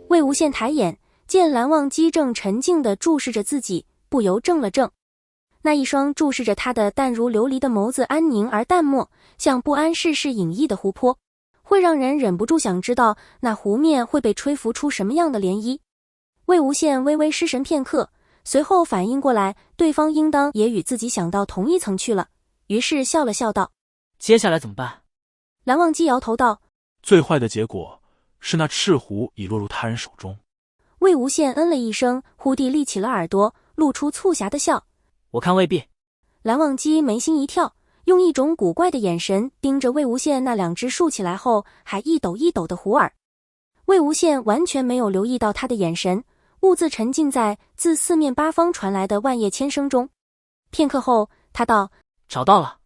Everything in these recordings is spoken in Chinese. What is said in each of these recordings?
魏无羡抬眼，见蓝忘机正沉静地注视着自己，不由怔了怔。那一双注视着他的淡如琉璃的眸子安宁而淡漠，像不谙世事隐逸的湖泊，会让人忍不住想知道那湖面会被吹拂出什么样的涟漪。魏无羡微微失神片刻，随后反应过来，对方应当也与自己想到同一层去了，于是笑了笑道：接下来怎么办？蓝忘机摇头道：最坏的结果是那赤狐已落入他人手中。魏无羡嗯了一声，忽地立起了耳朵，露出促狭的笑。我看未必。蓝忘机眉心一跳，用一种古怪的眼神盯着魏无羡那两只竖起来后还一抖一抖的狐耳。魏无羡完全没有留意到他的眼神，兀自沉浸在自四面八方传来的万叶千声中。片刻后，他道：找到了。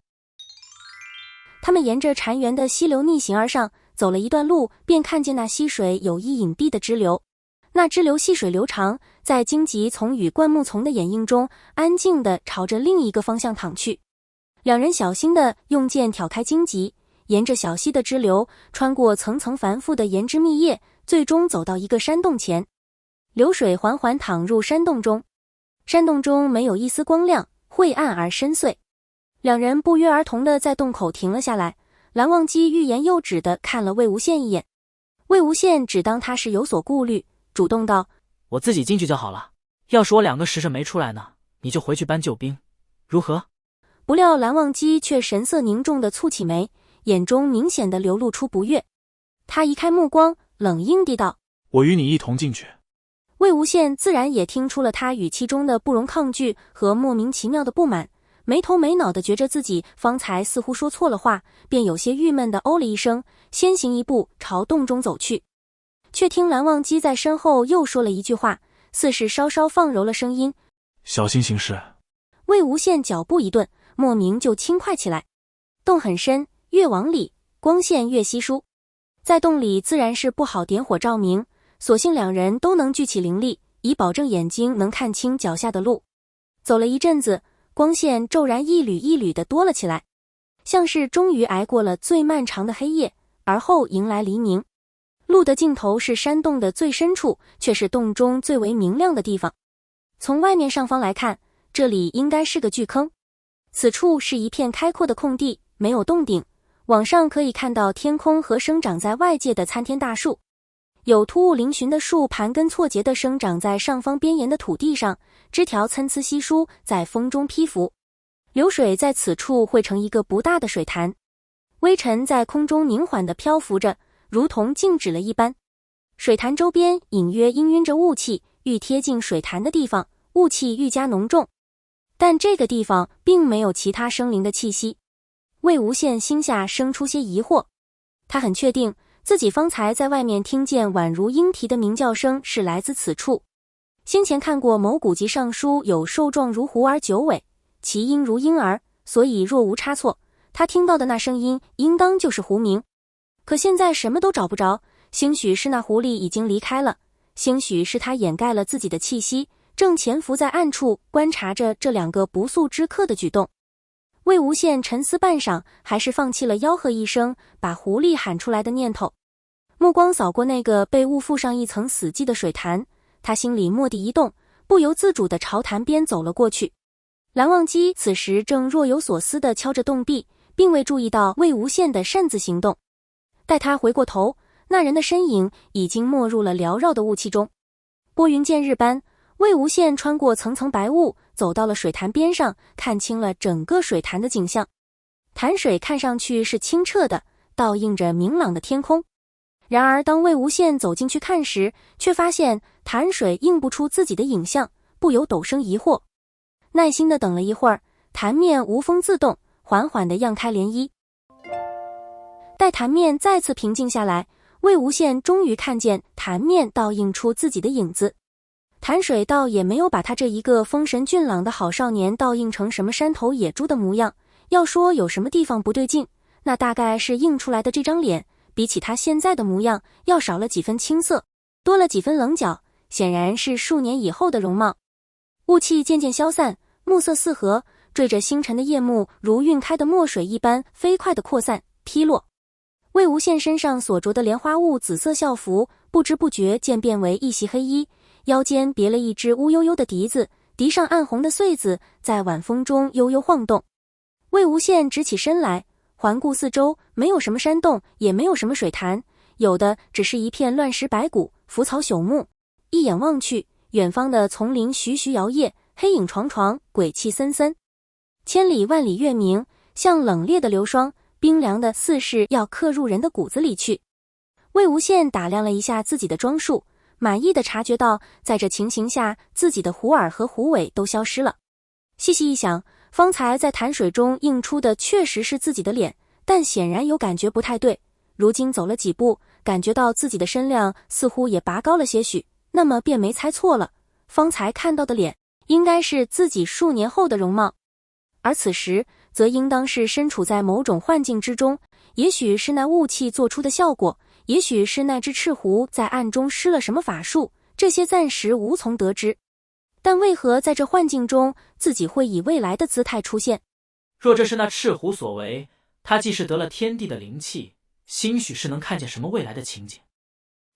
他们沿着潺湲的溪流逆行而上，走了一段路，便看见那溪水有一隐蔽的支流。那支流细水流长，在荆棘丛与灌木丛的掩映中，安静地朝着另一个方向淌去。两人小心地用剑挑开荆棘，沿着小溪的支流，穿过层层繁复的岩枝密叶，最终走到一个山洞前。流水缓缓淌入山洞中，山洞中没有一丝光亮，晦暗而深邃。两人不约而同地在洞口停了下来，蓝忘机欲言又止地看了魏无羡一眼。魏无羡只当他是有所顾虑，主动道：我自己进去就好了，要是我2个时辰没出来呢，你就回去搬救兵，如何？不料蓝忘机却神色凝重地蹙起眉，眼中明显地流露出不悦。他移开目光，冷硬地道：我与你一同进去。魏无羡自然也听出了他语气中的不容抗拒和莫名其妙的不满，没头没脑地觉着自己方才似乎说错了话，便有些郁闷地哦了一声，先行一步朝洞中走去。却听蓝忘机在身后又说了一句话，似是稍稍放柔了声音：小心行事。魏无羡脚步一顿，莫名就轻快起来。洞很深，越往里光线越稀疏，在洞里自然是不好点火照明，所幸两人都能聚起灵力，以保证眼睛能看清脚下的路。走了一阵子，光线骤然一缕一缕的多了起来，像是终于挨过了最漫长的黑夜，而后迎来黎明。路的尽头是山洞的最深处，却是洞中最为明亮的地方。从外面上方来看，这里应该是个巨坑。此处是一片开阔的空地，没有洞顶，往上可以看到天空和生长在外界的参天大树。有突兀嶙峋的树盘根错节地生长在上方边沿的土地上，枝条参差稀疏，在风中披拂。流水在此处汇成一个不大的水潭，微尘在空中凝缓地漂浮着，如同静止了一般。水潭周边隐约氤氲着雾气，愈贴近水潭的地方，雾气愈加浓重。但这个地方并没有其他生灵的气息。魏无羡心下生出些疑惑，他很确定自己方才在外面听见宛如鹰啼的鸣叫声是来自此处。先前看过某古籍上书有兽状如狐而九尾，其音如婴儿，所以若无差错，他听到的那声音应当就是狐鸣。可现在什么都找不着，兴许是那狐狸已经离开了，兴许是他掩盖了自己的气息，正潜伏在暗处观察着这2个不速之客的举动。魏无羡沉思半晌，还是放弃了吆喝一声把狐狸喊出来的念头。目光扫过那个被雾覆上一层死寂的水潭，他心里蓦地一动，不由自主地朝潭边走了过去。蓝忘机此时正若有所思地敲着洞壁，并未注意到魏无羡的擅自行动。待他回过头，那人的身影已经没入了缭绕的雾气中。拨云见日般，魏无羡穿过层层白雾，走到了水潭边上，看清了整个水潭的景象。潭水看上去是清澈的，倒映着明朗的天空。然而当魏无羡走进去看时，却发现潭水映不出自己的影像，不由陡生疑惑。耐心地等了一会儿，潭面无风自动，缓缓地漾开涟漪。待潭面再次平静下来，魏无羡终于看见潭面倒映出自己的影子。潭水倒也没有把他这一个风神俊朗的好少年倒映成什么山头野猪的模样，要说有什么地方不对劲，那大概是映出来的这张脸比起他现在的模样要少了几分青涩，多了几分棱角，显然是数年以后的容貌。雾气渐渐消散，暮色四合，缀着星辰的夜幕如晕开的墨水一般飞快地扩散披落。魏无羡身上所着的莲花雾紫色校服不知不觉渐变为一袭黑衣，腰间别了一只乌悠悠的笛子，笛上暗红的穗子在晚风中悠悠晃动。魏无羡直起身来，环顾四周，没有什么山洞，也没有什么水潭，有的只是一片乱石白骨，浮草朽木。一眼望去，远方的丛林徐徐摇曳，黑影幢幢，鬼气森森。千里万里月明，像冷冽的流霜，冰凉的似是要刻入人的骨子里去。魏无羡打量了一下自己的装束，满意地察觉到，在这情形下，自己的虎耳和虎尾都消失了。细细一想，方才在潭水中映出的确实是自己的脸，但显然有感觉不太对。如今走了几步，感觉到自己的身量似乎也拔高了些许，那么便没猜错了，方才看到的脸，应该是自己数年后的容貌。而此时，则应当是身处在某种幻境之中，也许是那雾气做出的效果，也许是那只赤狐在暗中施了什么法术，这些暂时无从得知。但为何在这幻境中，自己会以未来的姿态出现？若这是那赤狐所为，他既是得了天地的灵气，兴许是能看见什么未来的情景。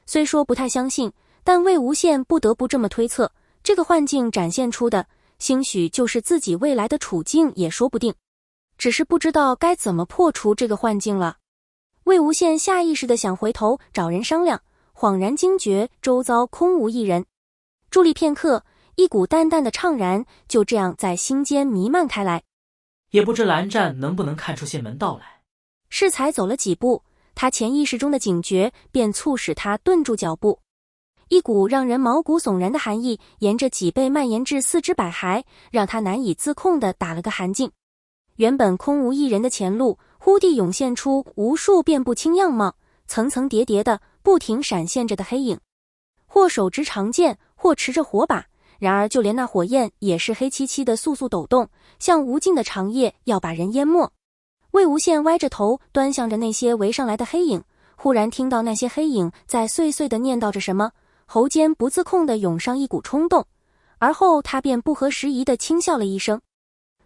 虽说不太相信，但魏无羡不得不这么推测，这个幻境展现出的，兴许就是自己未来的处境也说不定。只是不知道该怎么破除这个幻境了。魏无羡下意识地想回头找人商量，恍然惊觉周遭空无一人。伫立片刻，一股淡淡的怅然就这样在心间弥漫开来。也不知蓝湛能不能看出些门道来。适才走了几步，他潜意识中的警觉便促使他顿住脚步。一股让人毛骨悚然的寒意沿着脊背蔓延至四肢百骸，让他难以自控地打了个寒噤。原本空无一人的前路，忽地涌现出无数遍不清样貌，层层叠叠的不停闪现着的黑影，或手执长剑，或持着火把，然而就连那火焰也是黑漆漆的簌簌抖动，像无尽的长夜要把人淹没。魏无羡歪着头端详着那些围上来的黑影，忽然听到那些黑影在碎碎地念叨着什么，喉间不自控地涌上一股冲动，而后他便不合时宜地轻笑了一声。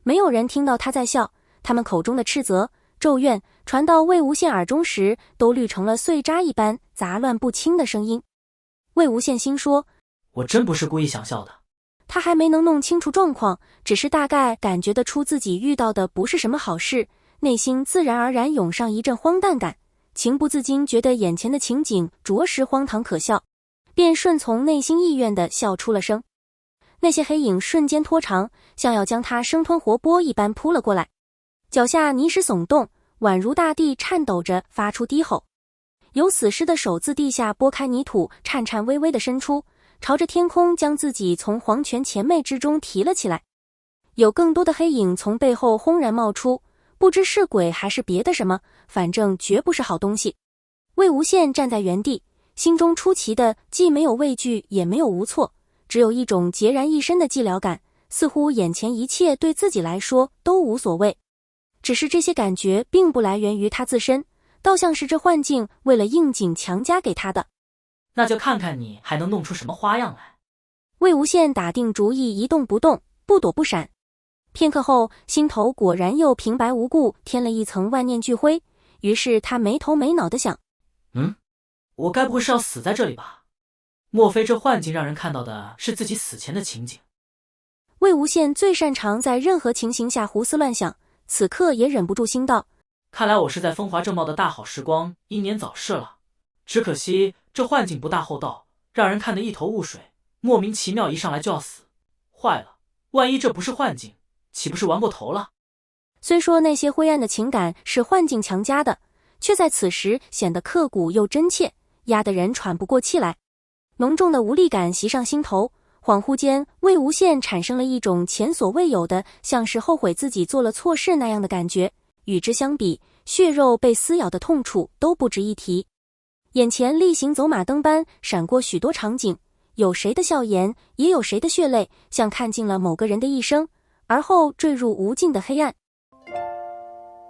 没有人听到他在笑，他们口中的斥责、咒怨传到魏无羡耳中时，都绿成了碎渣一般杂乱不清的声音。魏无羡心说，我真不是故意想笑的。他还没能弄清楚状况，只是大概感觉得出自己遇到的不是什么好事，内心自然而然涌上一阵荒诞感，情不自禁觉得眼前的情景着实荒唐可笑，便顺从内心意愿地笑出了声。那些黑影瞬间拖长，像要将他生吞活剥一般扑了过来，脚下泥石耸动，宛如大地颤抖着发出低吼。有死尸的手自地下拨开泥土，颤颤巍巍地伸出，朝着天空将自己从黄泉前魅之中提了起来。有更多的黑影从背后轰然冒出，不知是鬼还是别的什么，反正绝不是好东西。魏无羡站在原地，心中出奇的既没有畏惧也没有无措，只有一种孑然一身的寂寥感，似乎眼前一切对自己来说都无所谓。只是这些感觉并不来源于他自身，倒像是这幻境为了应景强加给他的。那就看看你还能弄出什么花样来。魏无羡打定主意，一动不动，不躲不闪。片刻后，心头果然又平白无故添了一层万念俱灰，于是他没头没脑地想，我该不会是要死在这里吧？莫非这幻境让人看到的是自己死前的情景？魏无羡最擅长在任何情形下胡思乱想，此刻也忍不住心道，看来我是在风华正茂的大好时光英年早逝了，只可惜这幻境不大厚道，让人看得一头雾水，莫名其妙一上来就要死。坏了，万一这不是幻境，岂不是玩过头了？虽说那些灰暗的情感是幻境强加的，却在此时显得刻骨又真切，压得人喘不过气来。浓重的无力感袭上心头，恍惚间魏无羡产生了一种前所未有的像是后悔自己做了错事那样的感觉，与之相比，血肉被撕咬的痛楚都不值一提。眼前例行走马灯般闪过许多场景，有谁的笑颜，也有谁的血泪，像看尽了某个人的一生，而后坠入无尽的黑暗。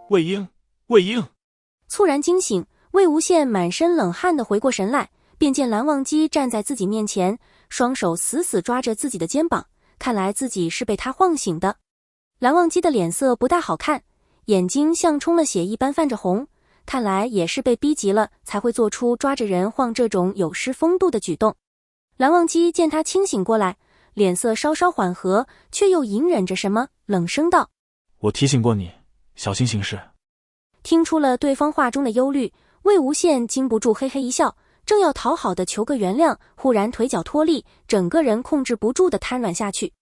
魏婴，魏婴！猝然惊醒，魏无羡满身冷汗地回过神来，便见蓝忘机站在自己面前，双手死死抓着自己的肩膀，看来自己是被他晃醒的。蓝忘机的脸色不大好看，眼睛像冲了血一般泛着红，看来也是被逼急了，才会做出抓着人晃这种有失风度的举动。蓝忘机见他清醒过来，脸色稍稍缓和，却又隐忍着什么，冷声道：我提醒过你，小心行事。听出了对方话中的忧虑，魏无羡禁不住嘿嘿一笑，正要讨好的求个原谅，忽然腿脚脱力，整个人控制不住的瘫软下去。